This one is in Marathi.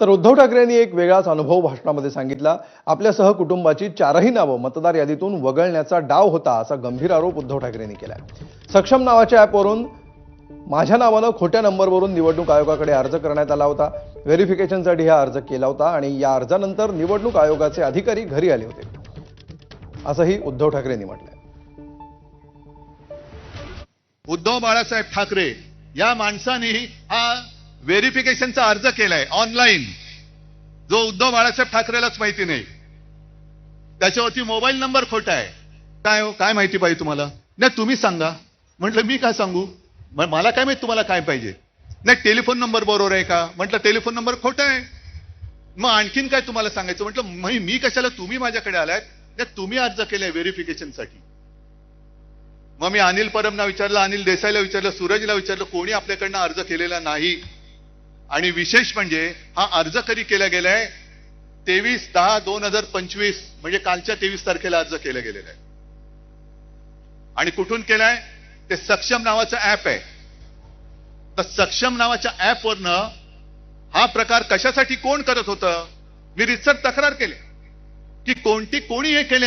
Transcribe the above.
तर उद्धव ठाकरेंनी एक वेगळाच अनुभव भाषणामध्ये सांगितला। आपल्यासह कुटुंबाची चारही नावं मतदार यादीतून वगळण्याचा डाव होता, असा गंभीर आरोप उद्धव ठाकरेंनी केलाय। सक्षम नावाच्या ॲपवरून माझ्या नावानं खोट्या नंबरवरून निवडणूक आयोगाकडे अर्ज करण्यात आला होता। व्हेरिफिकेशनसाठी हा अर्ज केला होता आणि या अर्जानंतर निवडणूक आयोगाचे अधिकारी घरी आले होते, असंही उद्धव ठाकरेंनी म्हटलंय। उद्धव बाळासाहेब ठाकरे या माणसाने हा व्हेरिफिकेशनचा अर्ज केलाय ऑनलाईन, जो उद्धव बाळासाहेब ठाकरेलाच माहिती नाही। त्याच्यावरती मोबाईल नंबर खोटा आहे। काय हो, काय माहिती पाहिजे तुम्हाला? नाही तुम्ही सांगा। म्हटलं मी काय सांगू, मला काय माहिती तुम्हाला काय पाहिजे? नाही टेलिफोन नंबर बरोबर आहे का? म्हटलं टेलिफोन नंबर खोटा आहे। मग आणखीन काय तुम्हाला सांगायचं? म्हटलं मी कशाला, तुम्ही माझ्याकडे आलात, नाही तुम्ही अर्ज केलाय व्हेरिफिकेशनसाठी। मग मी अनिल परबना विचारलं, अनिल देसाईला विचारलं, सूरजला विचारलं, कोणी आपल्याकडनं अर्ज केलेला नाही। आणि विशेष म्हणजे हा अर्ज कधी केला गेलाय? 23/10/2025 म्हणजे कालच्या 23 तारखेला अर्ज केला गेलेला आहे। आणि कुठून केलाय? ते सक्षम नावाचं ऍप आहे। तर सक्षम नावाच्या ऍपवरनं हा प्रकार कशासाठी कोण करत होतं? मी रितसर तक्रार केली की कोणी हे केले